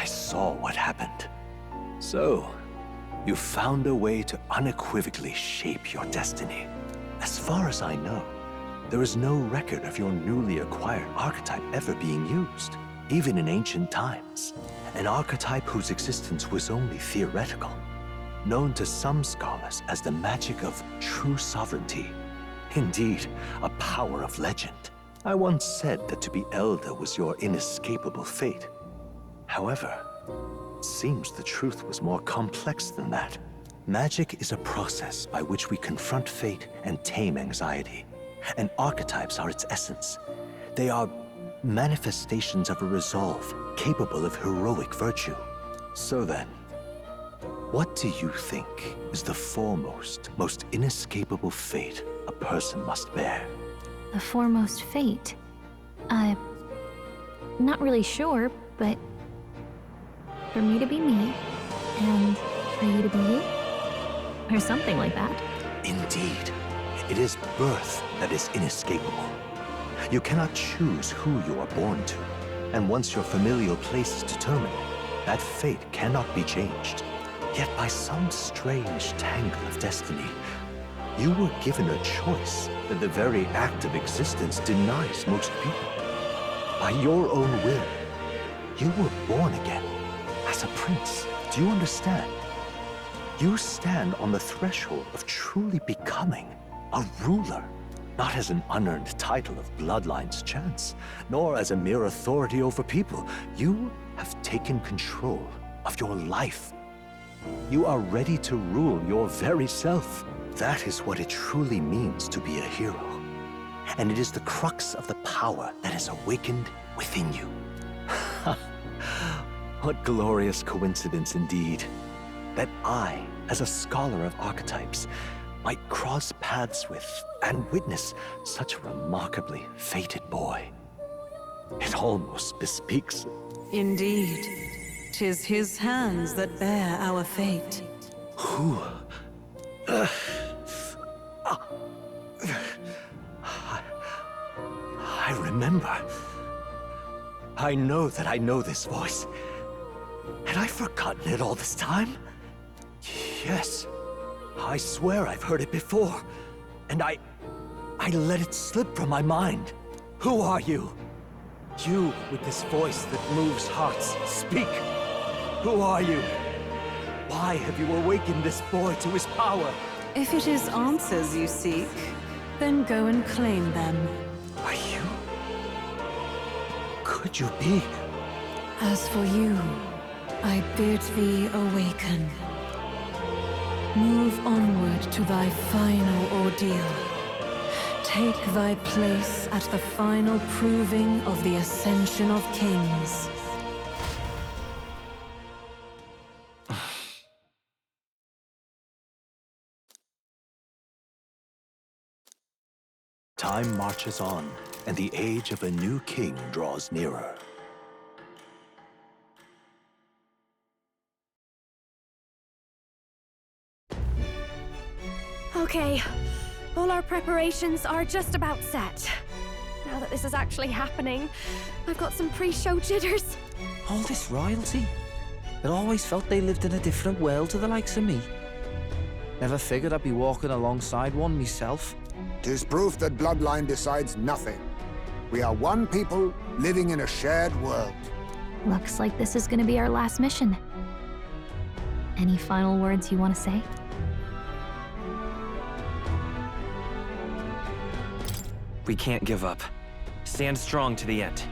I saw what happened. So, you found a way to unequivocally shape your destiny. As far as I know, there is no record of your newly acquired archetype ever being used, even in ancient times. An archetype whose existence was only theoretical, known to some scholars as the magic of true sovereignty. Indeed, a power of legend. I once said that to be elder was your inescapable fate. However, it seems the truth was more complex than that. Magic is a process by which we confront fate and tame anxiety. And archetypes are its essence. They are manifestations of a resolve capable of heroic virtue. So then, what do you think is the foremost, most inescapable fate a person must bear? The foremost fate? Not really sure, but for me to be me, and for you to be you? Or something like that. Indeed. It is birth that is inescapable. You cannot choose who you are born to, and once your familial place is determined, that fate cannot be changed. Yet by some strange tangle of destiny, you were given a choice that the very act of existence denies most people. By your own will, you were born again, as a prince. Do you understand? You stand on the threshold of truly becoming a ruler, not as an unearned title of bloodline's chance, nor as a mere authority over people. You have taken control of your life. You are ready to rule your very self. That is what it truly means to be a hero. And it is the crux of the power that is awakened within you. What glorious coincidence indeed, that I, as a scholar of archetypes, might cross paths with and witness such a remarkably fated boy. It almost bespeaks... Indeed. 'Tis his hands that bear our fate. Who? I remember. I know that I know this voice. Had I forgotten it all this time? Yes. I swear I've heard it before. And I let it slip from my mind. Who are you? You with this voice that moves hearts. Speak. Who are you? Why have you awakened this boy to his power? If it is answers you seek, then go and claim them. Are you? Could you be? As for you, I bid thee awaken. Move onward to thy final ordeal. Take thy place at the final proving of the Ascension of Kings. Time marches on, and the age of a new king draws nearer. Okay, all our preparations are just about set. Now that this is actually happening, I've got some pre-show jitters. All this royalty? I always felt they lived in a different world to the likes of me. Never figured I'd be walking alongside one myself. 'Tis proof that bloodline decides nothing. We are one people living in a shared world. Looks like this is gonna be our last mission. Any final words you want to say? We can't give up. Stand strong to the end.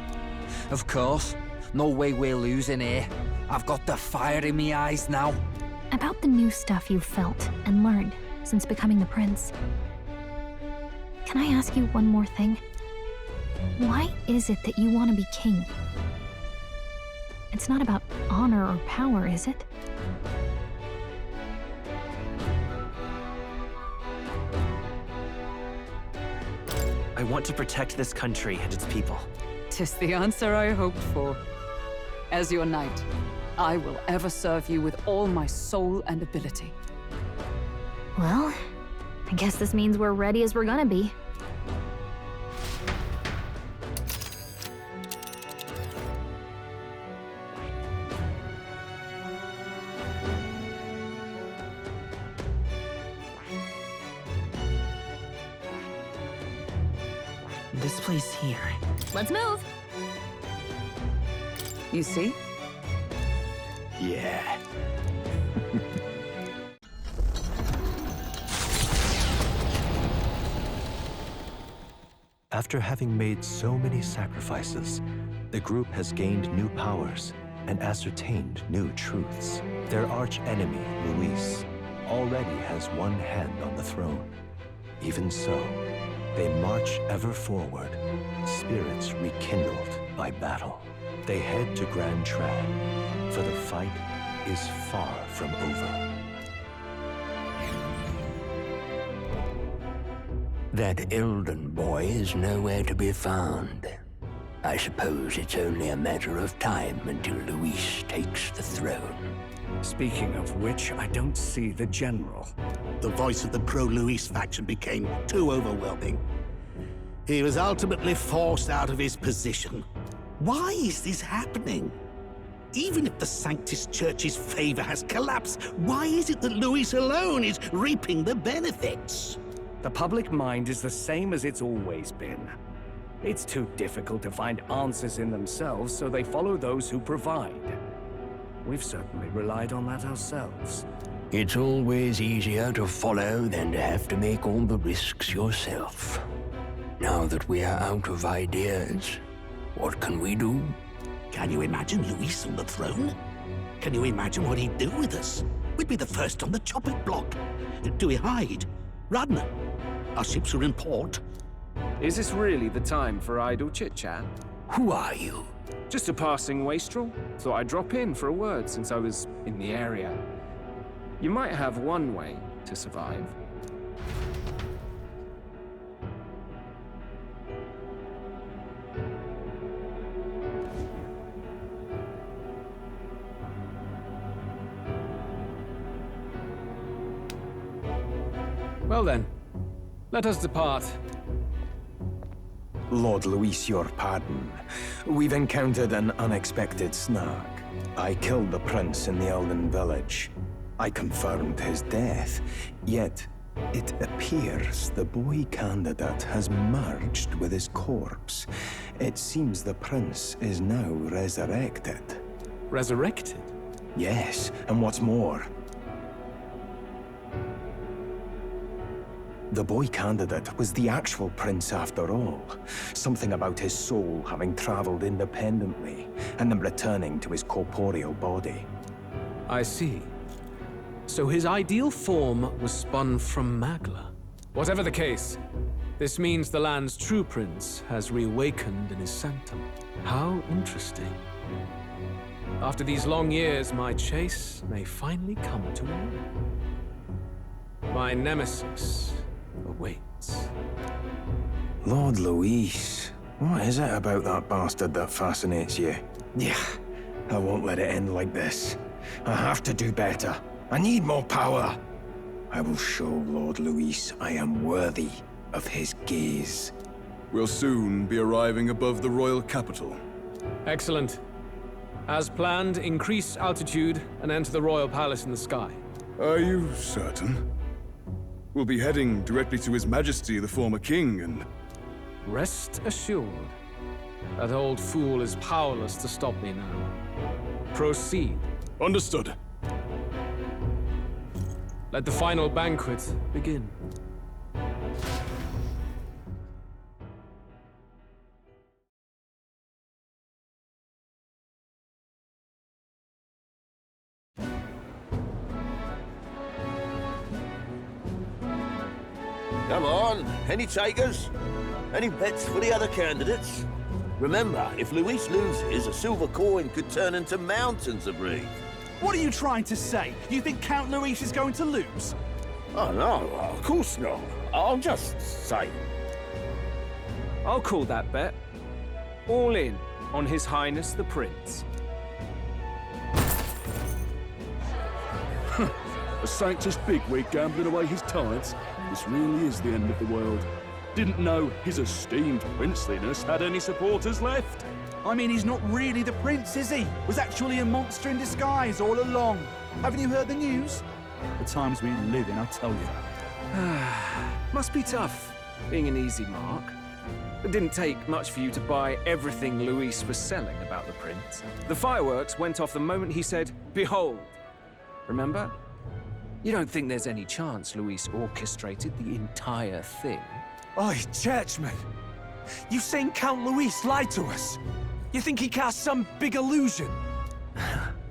Of course. No way we're losing here. I've got the fire in my eyes now. About the new stuff you've felt and learned since becoming the prince. Can I ask you one more thing? Why is it that you want to be king? It's not about honor or power, is it? I want to protect this country and its people. 'Tis the answer I hoped for. As your knight, I will ever serve you with all my soul and ability. Well, I guess this means we're ready as we're gonna be. This place here. Let's move. You see? Yeah. After having made so many sacrifices, the group has gained new powers and ascertained new truths. Their arch-enemy, Luis, already has one hand on the throne. Even so, they march ever forward, spirits rekindled by battle. They head to Grand Trad, for the fight is far from over. That Elden boy is nowhere to be found. I suppose it's only a matter of time until Luis takes the throne. Speaking of which, I don't see the general. The voice of the pro-Luis faction became too overwhelming. He was ultimately forced out of his position. Why is this happening? Even if the Sanctus Church's favor has collapsed, why is it that Luis alone is reaping the benefits? The public mind is the same as it's always been. It's too difficult to find answers in themselves, so they follow those who provide. We've certainly relied on that ourselves. It's always easier to follow than to have to make all the risks yourself. Now that we are out of ideas, what can we do? Can you imagine Luis on the throne? Can you imagine what he'd do with us? We'd be the first on the chopping block. Do we hide? Run? Our ships are in port. Is this really the time for idle chit-chat? Who are you? Just a passing wastrel. Thought I'd drop in for a word since I was in the area. You might have one way to survive. Well then, let us depart. Lord Luis, your pardon. We've encountered an unexpected snag. I killed the prince in the Elden village. I confirmed his death, yet it appears the boy candidate has merged with his corpse. It seems the prince is now resurrected. Resurrected? Yes, and what's more, the boy candidate was the actual prince after all. Something about his soul having traveled independently and then returning to his corporeal body. I see. So his ideal form was spun from Magla. Whatever the case, this means the land's true prince has reawakened in his sanctum. How interesting. After these long years, my chase may finally come to an end. My nemesis awaits. Lord Luis, what is it about that bastard that fascinates you? Yeah, I won't let it end like this. I have to do better. I need more power. I will show Lord Luis I am worthy of his gaze. We'll soon be arriving above the royal capital. Excellent. As planned, increase altitude and enter the royal palace in the sky. Are you certain? We'll be heading directly to His Majesty, the former king, and... Rest assured, that old fool is powerless to stop me now. Proceed. Understood. Let the final banquet begin. Come on, any takers? Any bets for the other candidates? Remember, if Luis loses, a silver coin could turn into mountains of reef. What are you trying to say? You think Count Luis is going to lose? Oh, no, of course not. I'm just saying. I'll call that bet. All in on His Highness the Prince. A Sanctus bigwig gambling away his tithes? This really is the end of the world. Didn't know his esteemed princeliness had any supporters left. I mean, he's not really the prince, is he? Was actually a monster in disguise all along. Haven't you heard the news? The times we live in, I tell you. Must be tough, being an easy mark. It didn't take much for you to buy everything Luis was selling about the prince. The fireworks went off the moment he said, "Behold." Remember? You don't think there's any chance Luis orchestrated the entire thing? Oi, churchman! You saying Count Luis lied to us? You think he cast some big illusion?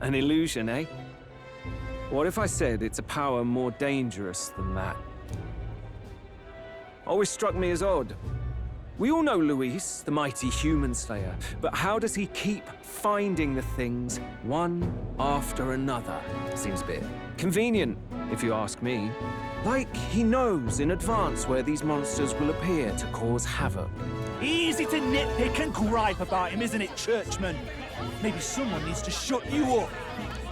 An illusion, eh? What if I said it's a power more dangerous than that? Always struck me as odd. We all know Luis, the mighty human slayer, but how does he keep finding the things one after another? Seems a bit convenient, if you ask me. Like he knows in advance where these monsters will appear to cause havoc. Easy to nitpick and gripe about him, isn't it, churchman? Maybe someone needs to shut you up.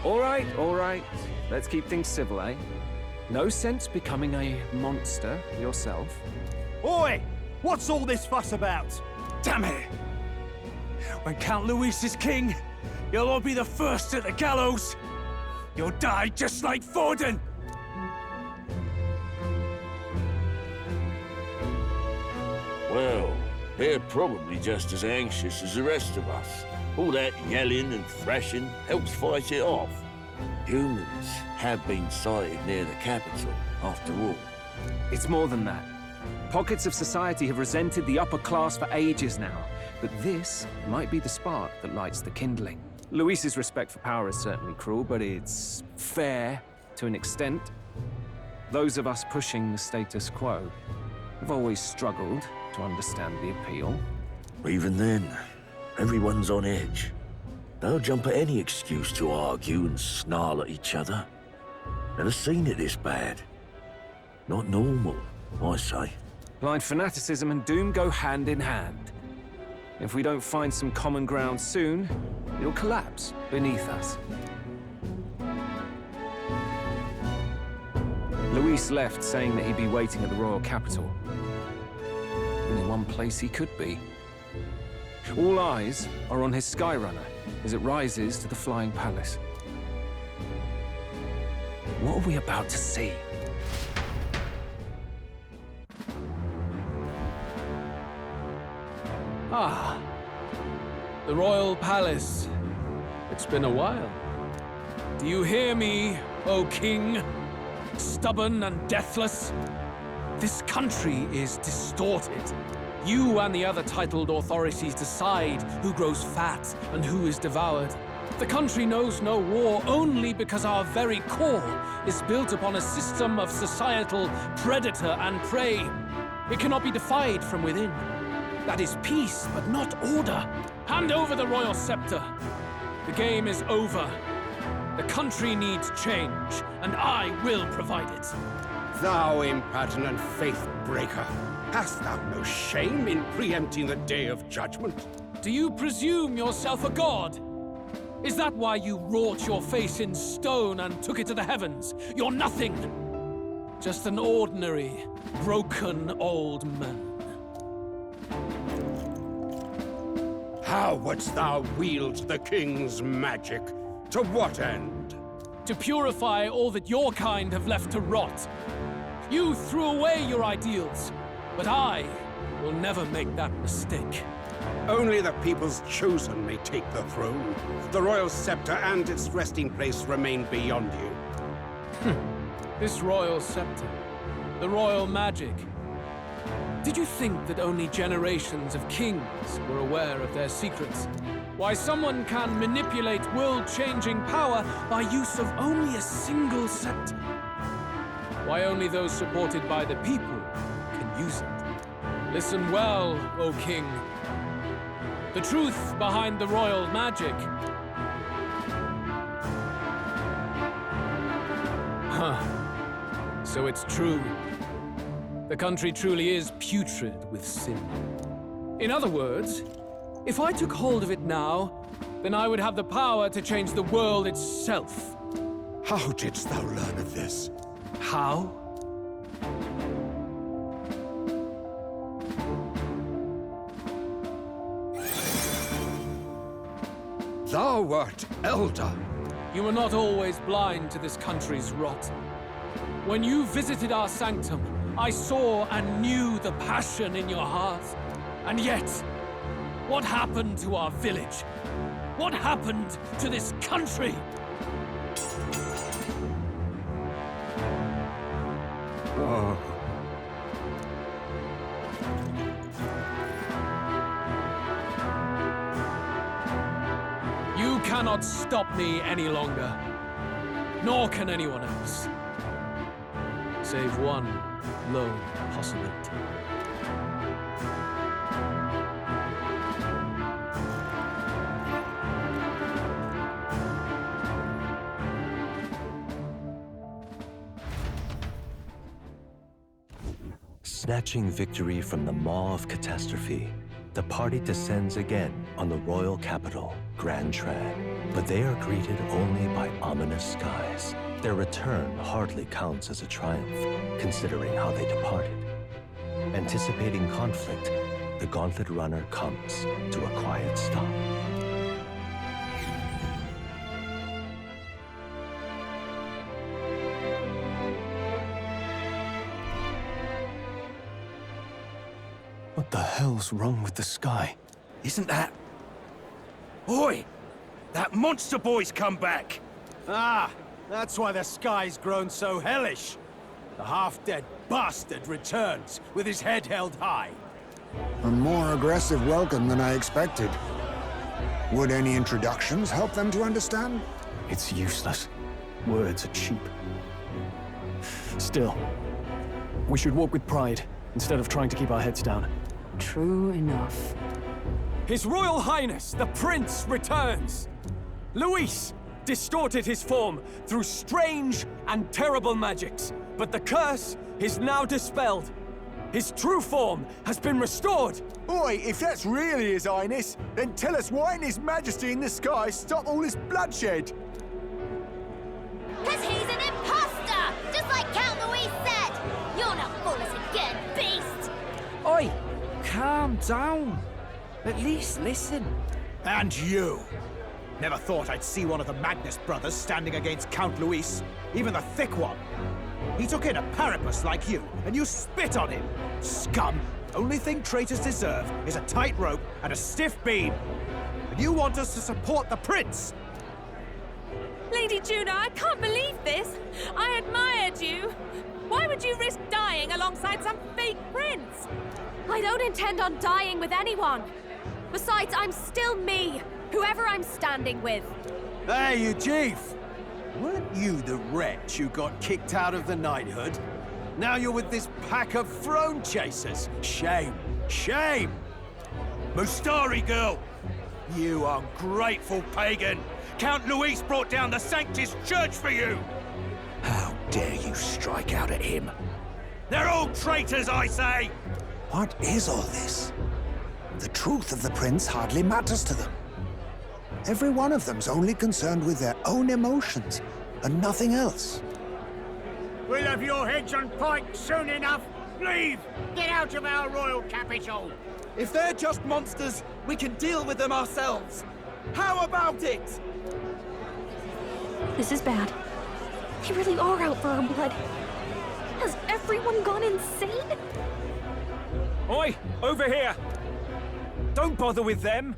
All right. Let's keep things civil, eh? No sense becoming a monster yourself. Oi! What's all this fuss about? Damn it! When Count Luis is king, you'll all be the first at the gallows. You'll die just like Forden. Well, they're probably just as anxious as the rest of us. All that yelling and thrashing helps fight it off. Humans have been sighted near the capital, after all. It's more than that. Pockets of society have resented the upper class for ages now, but this might be the spark that lights the kindling. Luis's respect for power is certainly cruel, but it's fair to an extent. Those of us pushing the status quo have always struggled to understand the appeal. Even then, everyone's on edge. They'll jump at any excuse to argue and snarl at each other. Never seen it this bad. Not normal, I say. Blind fanaticism and doom go hand in hand. If we don't find some common ground soon, it'll collapse beneath us. Luis left saying that he'd be waiting at the royal capital. Only one place he could be. All eyes are on his Skyrunner as it rises to the flying palace. What are we about to see? Ah, the royal palace. It's been a while. Do you hear me, O king? Stubborn and deathless? This country is distorted. You and the other titled authorities decide who grows fat and who is devoured. The country knows no war only because our very core is built upon a system of societal predator and prey. It cannot be defied from within. That is peace, but not order. Hand over the royal scepter. The game is over. The country needs change, and I will provide it. Thou impertinent faith breaker, hast thou no shame in preempting the day of judgment? Do you presume yourself a god? Is that why you wrought your face in stone and took it to the heavens? You're nothing. Just an ordinary, broken old man. How wouldst thou wield the king's magic? To what end? To purify all that your kind have left to rot. You threw away your ideals, but I will never make that mistake. Only the people's chosen may take the throne. The royal scepter and its resting place remain beyond you. This royal scepter, the royal magic. Did you think that only generations of kings were aware of their secrets? Why someone can manipulate world-changing power by use of only a single scepter? Why only those supported by the people can use it? Listen well, O king. The truth behind the royal magic. So it's true. The country truly is putrid with sin. In other words, if I took hold of it now, then I would have the power to change the world itself. How didst thou learn of this? How? Thou wert elder. You were not always blind to this country's rot. When you visited our sanctum, I saw and knew the passion in your heart. And yet, what happened to our village? What happened to this country? Oh. You cannot stop me any longer. Nor can anyone else. Save one lone possibility. Snatching victory from the maw of catastrophe, the party descends again on the royal capital, Grand Tran. But they are greeted only by ominous skies. Their return hardly counts as a triumph, considering how they departed. Anticipating conflict, the Gauntlet Runner comes to a quiet stop. What the hell's wrong with the sky? Isn't that... Oi! That monster boy's come back! Ah, that's why the sky's grown so hellish. The half-dead bastard returns with his head held high. A more aggressive welcome than I expected. Would any introductions help them to understand? It's useless. Words are cheap. Still, we should walk with pride instead of trying to keep our heads down. True enough. His Royal Highness, the Prince, returns! Luis distorted his form through strange and terrible magics, but the curse is now dispelled. His true form has been restored! Oi, if that's really His Highness, then tell us why in His Majesty in the sky stop all this bloodshed? 'Cause he's an imposter! Just like Count Luis said! You're not fool us again, beast! Oi! Calm down. At least listen. And you! Never thought I'd see one of the Magnus brothers standing against Count Luis, even the thick one. He took in a parapus like you, and you spit on him. Scum! Only thing traitors deserve is a tight rope and a stiff beam. And you want us to support the prince? Lady Juna, I can't believe this! I admired you! Why would you risk dying alongside some fake prince? I don't intend on dying with anyone. Besides, I'm still me, whoever I'm standing with. Hey, you chief! Weren't you the wretch who got kicked out of the knighthood? Now you're with this pack of throne chasers. Shame! Shame! Mustari girl! You ungrateful pagan! Count Luis brought down the Sanctus Church for you! How dare you strike out at him? They're all traitors, I say! What is all this? The truth of the prince hardly matters to them. Every one of them's only concerned with their own emotions, and nothing else. We'll have your heads on pike soon enough. Leave! Get out of our royal capital! If they're just monsters, we can deal with them ourselves. How about it? This is bad. They really are out for our blood. Has everyone gone insane? Oi! Over here! Don't bother with them!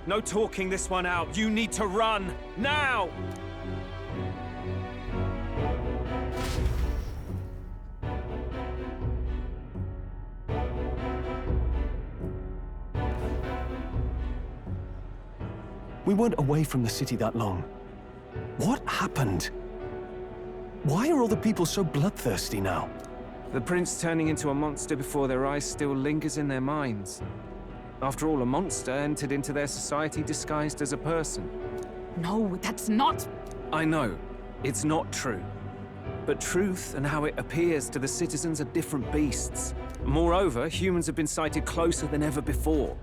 No talking this one out. You need to run! Now! We weren't away from the city that long. What happened? Why are all the people so bloodthirsty now? The prince turning into a monster before their eyes still lingers in their minds. After all, a monster entered into their society disguised as a person. No, that's not... I know, it's not true. But truth and how it appears to the citizens are different beasts. Moreover, humans have been sighted closer than ever before.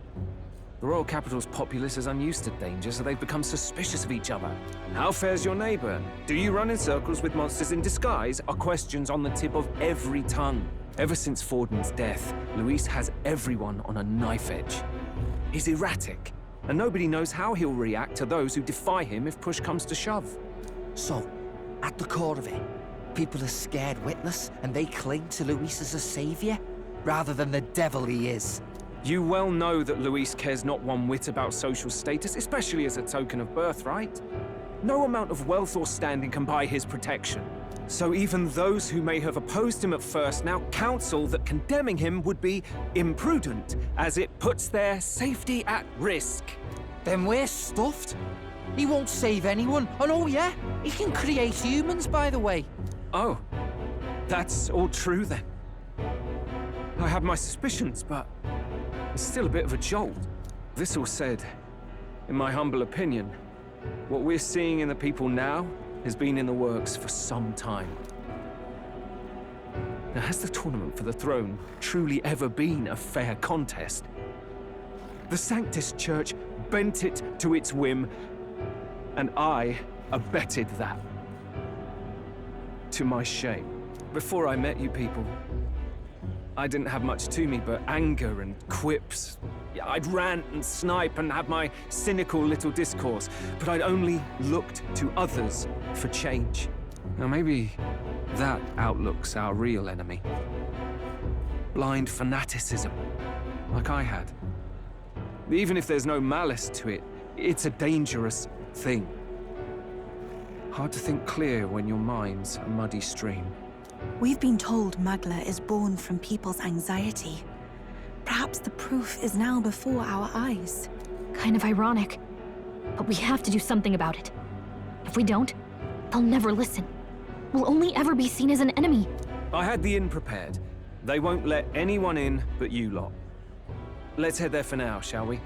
The royal capital's populace is unused to danger, so they've become suspicious of each other. How fares your neighbor? Do you run in circles with monsters in disguise? Are questions on the tip of every tongue. Ever since Forden's death, Luis has everyone on a knife edge. He's erratic, and nobody knows how he'll react to those who defy him if push comes to shove. So, at the core of it, people are scared witless, and they cling to Luis as a savior, rather than the devil he is. You well know that Luis cares not one whit about social status, especially as a token of birthright. No amount of wealth or standing can buy his protection. So even those who may have opposed him at first now counsel that condemning him would be imprudent, as it puts their safety at risk. Then we're stuffed. He won't save anyone. And oh yeah, he can create humans, by the way. Oh, that's all true then. I have my suspicions, but it's still a bit of a jolt. This all said, in my humble opinion, what we're seeing in the people now has been in the works for some time. Now, has the tournament for the throne truly ever been a fair contest? The Sanctus Church bent it to its whim, and I abetted that. To my shame. Before I met you people, I didn't have much to me but anger and quips. I'd rant and snipe and have my cynical little discourse, but I'd only looked to others for change. Now maybe that outlook's our real enemy. Blind fanaticism, like I had. Even if there's no malice to it, it's a dangerous thing. Hard to think clear when your mind's a muddy stream. We've been told Magla is born from people's anxiety. Perhaps the proof is now before our eyes. Kind of ironic. But we have to do something about it. If we don't, they'll never listen. We'll only ever be seen as an enemy. I had the inn prepared. They won't let anyone in but you lot. Let's head there for now, shall we?